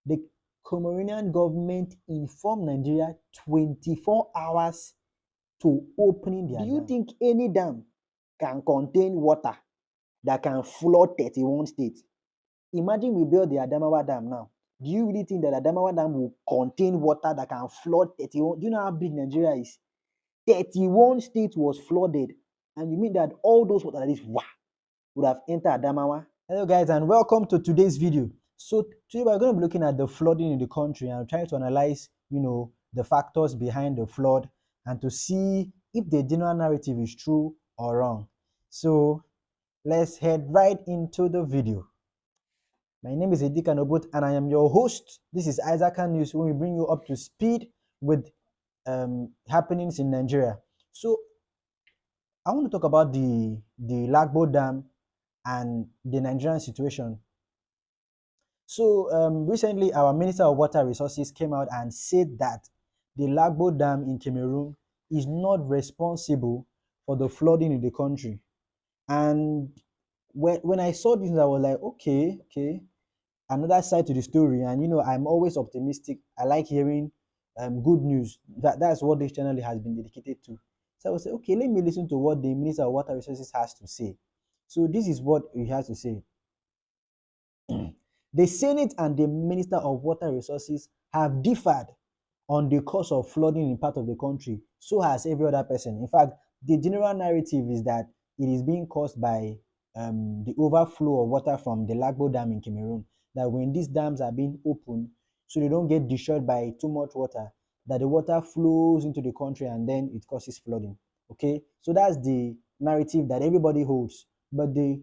The Cameroonian government informed Nigeria 24 hours to opening their dam. Do you think any dam can contain water that can flood 31 states? Imagine we build the Adamawa Dam now. Do you really think that Adamawa Dam will contain water that can flood 31? Do you know how big Nigeria is? 31 states was flooded. And you mean that all those water that is would have entered Adamawa? Hello guys, and welcome to today's video. So today we're going to be looking at the flooding in the country and trying to analyze, the factors behind the flood and to see if the general narrative is true or wrong. So let's head right into the video. My name is Edika Nobut and I am your host. This is Isaac News, when we bring you up to speed with happenings in Nigeria. So I want to talk about the Lagbo Dam and the Nigerian situation. So recently, our Minister of Water Resources came out and said that the Lagbo Dam in Cameroon is not responsible for the flooding in the country. And when I saw this, I was like, okay, another side to the story. And I'm always optimistic. I like hearing good news. That's what this channel has been dedicated to. So I was like, okay, let me listen to what the Minister of Water Resources has to say. So this is what he has to say. The Senate and the Minister of Water Resources have differed on the cause of flooding in part of the country. So has every other person. In fact, the general narrative is that it is being caused by the overflow of water from the Lagbo Dam in Cameroon. That when these dams are being opened, so they don't get destroyed by too much water, that the water flows into the country and then it causes flooding. Okay, so that's the narrative that everybody holds. But the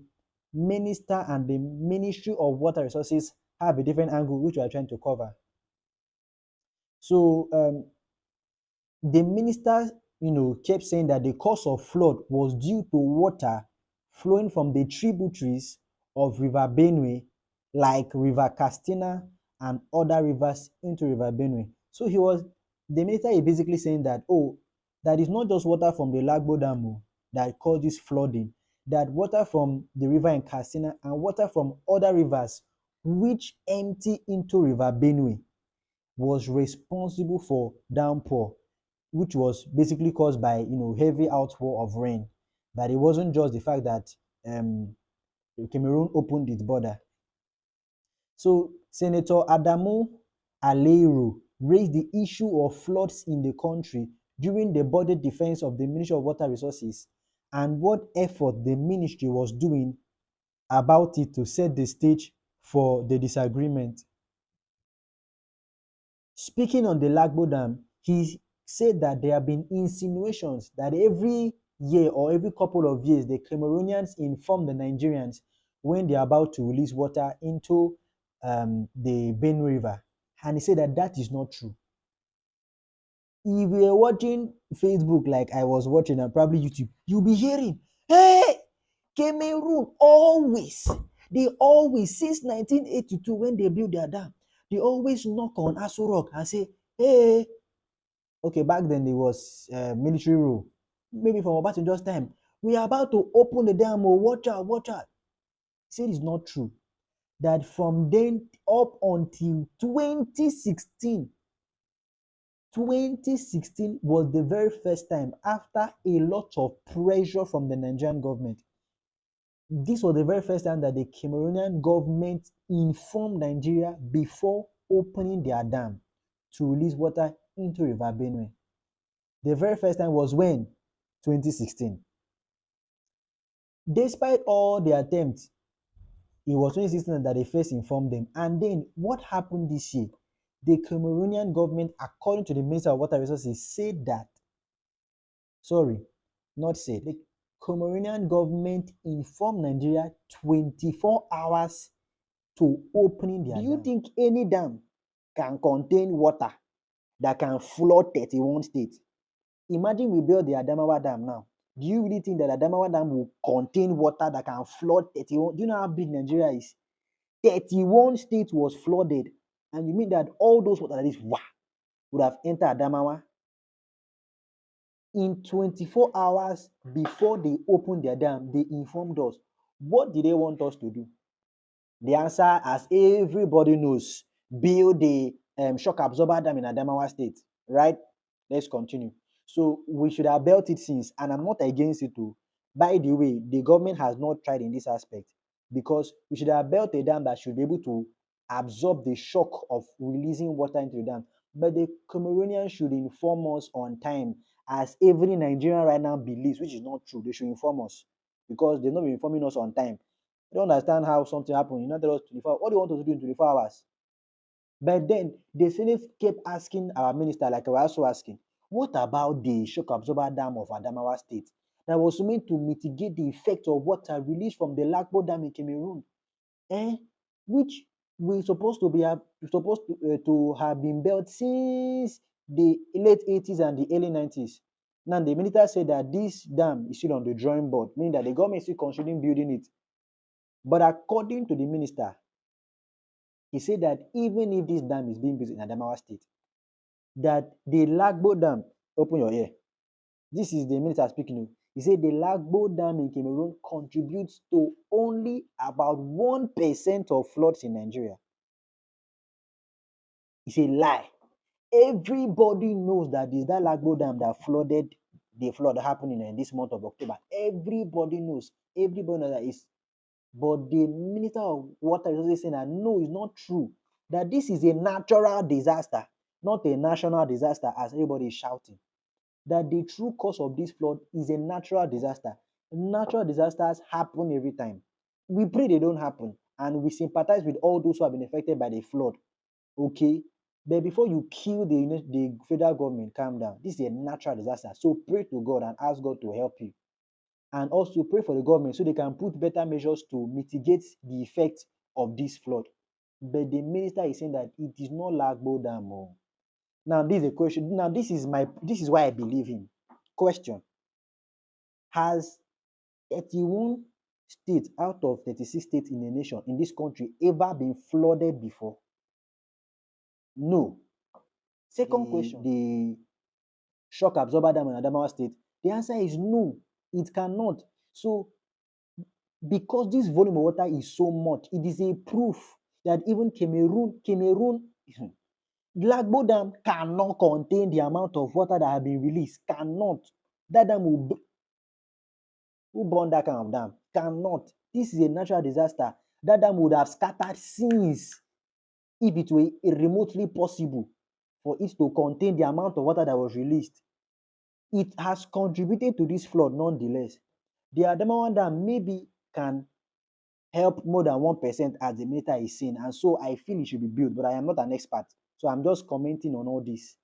Minister and the Ministry of Water Resources have a different angle, which we are trying to cover. So the minister, kept saying that the cause of flood was due to water flowing from the tributaries of River Benue, like River Castina and other rivers into River Benue. So the minister is basically saying that, that is not just water from the Lagbo Dam that causes flooding, that water from the river in Castina and water from other rivers which empty into River Benue was responsible for downpour, which was basically caused by heavy outpour of rain. That it wasn't just the fact that Cameroon opened its border. So Senator Adamu Aleiro raised the issue of floods in the country during the budget defense of the Ministry of Water Resources and what effort the ministry was doing about it to set the stage for the disagreement. Speaking on the Lagbo Dam, he said that there have been insinuations that every year or every couple of years, the Cameroonians inform the Nigerians when they are about to release water into the Benue River. And he said that that is not true. If you are watching Facebook like I was watching, and probably YouTube, you'll be hearing, hey, Cameroon they always, since 1982 when they built their dam, they always knock on Aso Rock and say, hey, okay, back then there was military rule. Maybe from Obasanjo's time, we are about to open the dam, watch out, watch out. He said it's not true. That from then up until 2016 was the very first time, after a lot of pressure from the Nigerian government, this was the very first time that the Cameroonian government informed Nigeria before opening their dam to release water into River Benue. The very first time was when? 2016. Despite all the attempts, it was 2016 that they first informed them. And then what happened this year? The Cameroonian government, according to the Minister of Water Resources, said that, the Cameroonian government informed Nigeria 24 hours to opening their dam. Do you think any dam can contain water that can flood 31 states? Imagine we build the Adamawa Dam now. Do you really think that Adamawa Dam will contain water that can flood 31? Do you know how big Nigeria is? 31 states was flooded. And you mean that all those water that is would have entered Adamawa? In 24 hours before they opened their dam, they informed us. What did they want us to do? The answer, as everybody knows, build the shock absorber dam in Adamawa State, right? Let's continue. So we should have built it since, and I'm not against it too. By the way, the government has not tried in this aspect because we should have built a dam that should be able to absorb the shock of releasing water into the dam. But the Cameroonians should inform us on time, as every Nigerian right now believes, which is not true. They should inform us because they've not been informing us on time. I don't understand how something happened. You know, tell us 24. What do you want us to do in 24 hours? But then the Senate kept asking our minister, like I was also asking, what about the shock absorber dam of Adamawa State that was meant to mitigate the effect of water released from the Lagbo Dam in Cameroon, eh? Which we supposed to have been built since the late 80s and the early 90s. Now the minister said that this dam is still on the drawing board, meaning that the government is still considering building it. But according to the minister, he said that even if this dam is being built in Adamawa State, that the Lagbo Dam, open your ear, this is the minister speaking. He said the Lagbo Dam in Cameroon contributes to only about 1% of floods in Nigeria. It's a lie. Everybody knows that is that Lagbo Dam that flooded the flood happening in this month of October. Everybody knows. Everybody knows that is. But the Minister of Water is also saying that no, it's not true. That this is a natural disaster, not a national disaster, as everybody is shouting. That the true cause of this flood is a natural disaster. Natural disasters happen every time. We pray they don't happen, and we sympathize with all those who have been affected by the flood. Okay, but before you kill the federal government, calm down. This is a natural disaster. So pray to God and ask God to help you. And also pray for the government so they can put better measures to mitigate the effect of this flood. But the minister is saying that it is not Lagbo Dam. Oh. Now, this is a question. Now, this is why I believe him. Question: has 31 states out of 36 states in the nation in this country ever been flooded before? No. Second question: the shock absorber dam in Adamawa State. The answer is no, it cannot. So, because this volume of water is so much, it is a proof that even Cameroon, Lagbo Dam cannot contain the amount of water that has been released. Cannot. That dam will, who burn that kind of dam? Cannot. This is a natural disaster. That dam would have scattered since if it were remotely possible for it to contain the amount of water that was released. It has contributed to this flood nonetheless. The Adamawa Dam maybe can help more than 1% as the minister is saying, and so I feel it should be built, but I am not an expert, so I'm just commenting on all this.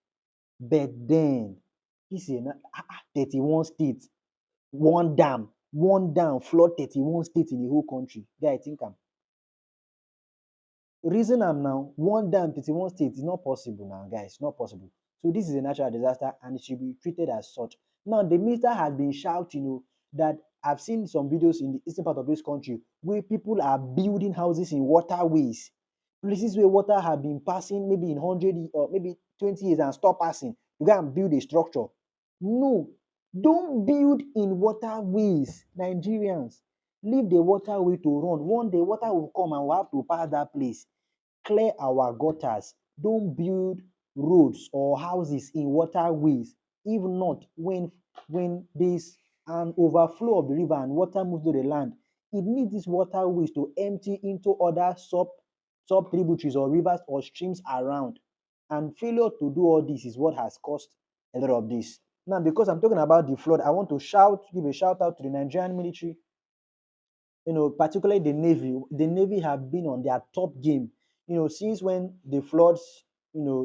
But then this is 31 states, one dam flood 31 states in the whole country. There, I think I'm reason am now, one dam 31 states is not possible now, guys, not possible. So this is a natural disaster and it should be treated as such. Now the minister has been shouting, that I've seen some videos in the eastern part of this country where people are building houses in waterways, places where water have been passing maybe in 100 or maybe 20 years and stop passing. You go and build a structure. No, don't build in waterways, Nigerians. Leave the waterway to run. One day water will come and we'll have to pass that place. Clear our gutters. Don't build roads or houses in waterways. If not, when there's an overflow of the river and water moves to the land, it needs these waterways to empty into other sub tributaries or rivers or streams around. And failure to do all this is what has caused a lot of this. Now, because I'm talking about the flood, I want to give a shout out to the Nigerian military, particularly the Navy. The Navy have been on their top game, since when the floods,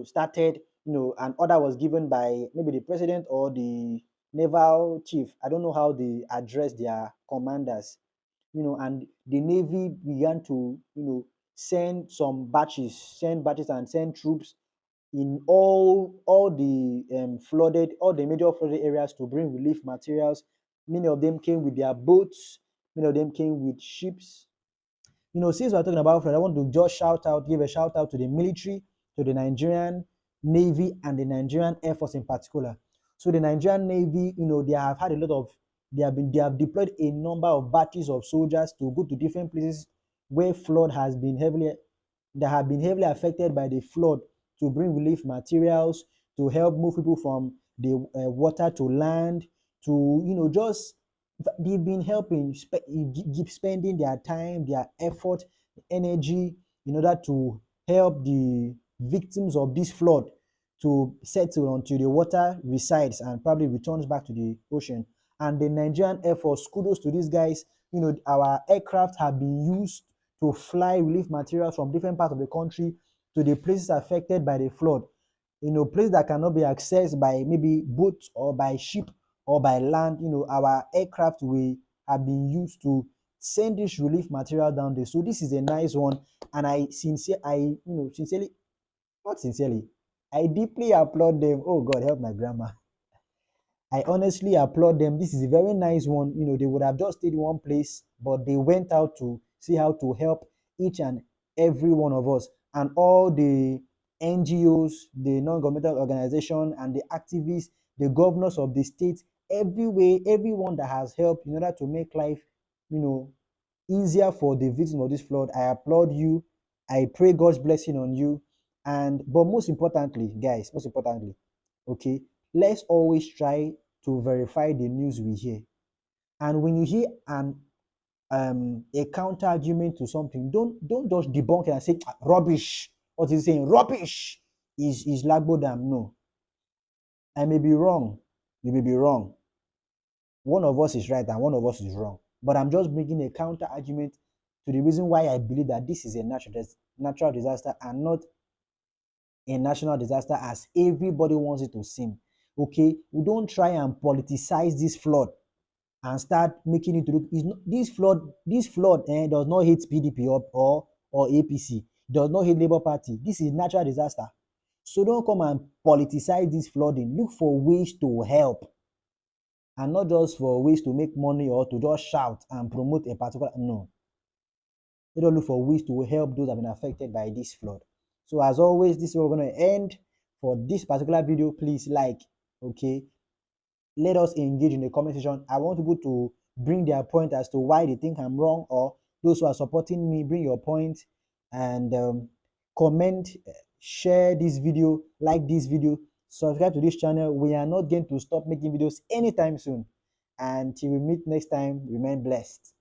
started, an order was given by maybe the president or the naval chief. I don't know how they address their commanders, and the Navy began to, send batches and send troops in all the all the major flooded areas to bring relief materials. Many of them came with their boats, many of them came with ships. Since we're talking about flood, I want to just give a shout out to the military, to the Nigerian Navy, and the Nigerian Air Force in particular. So the Nigerian Navy, they have had a lot of, they have deployed a number of batches of soldiers to go to different places where flood has been heavily. that have been heavily affected by the flood to bring relief materials, to help move people from the water to land, to, just they've been helping, spending their time, their effort, energy in order to help the victims of this flood to settle until the water resides and probably returns back to the ocean. And the Nigerian Air Force, kudos to these guys. Our aircraft have been used to fly relief materials from different parts of the country to the places affected by the flood. Places that cannot be accessed by maybe boat or by ship or by land. Our aircraft will have been used to send this relief material down there. So this is a nice one, and sincerely, not sincerely, I deeply applaud them. Oh God, help my grandma. I honestly applaud them. This is a very nice one. They would have just stayed in one place, but they went out to see how to help each and every one of us. And all the NGOs, the non-governmental organization, and the activists, the governors of the states, everyone that has helped in order to make life, easier for the victims of this flood. I applaud you. I pray God's blessing on you. But most importantly, guys, okay, let's always try to verify the news we hear. And when you hear a counter argument to something, don't just debunk it and say rubbish. What is saying? Rubbish is lagbodam. No. I may be wrong. You may be wrong. One of us is right and one of us is wrong. But I'm just bringing a counter argument to the reason why I believe that this is a natural disaster and not a national disaster as everybody wants it to seem. Okay, we don't try and politicize this flood and start making it look. This flood does not hate PDP or APC, does not hate Labour Party. This is natural disaster. So don't come and politicize this flooding. Look for ways to help, and not just for ways to make money or to just shout and promote a particular. No. They don't look for ways to help those that have been affected by this flood. So as always, this is where we're going to end for this particular video. Please like, okay, let us engage in the comment section. I want people to bring their point as to why they think I'm wrong, or those who are supporting me, bring your point and comment, share this video, like this video, subscribe to this channel. We are not going to stop making videos anytime soon. Until we meet next time, remain blessed.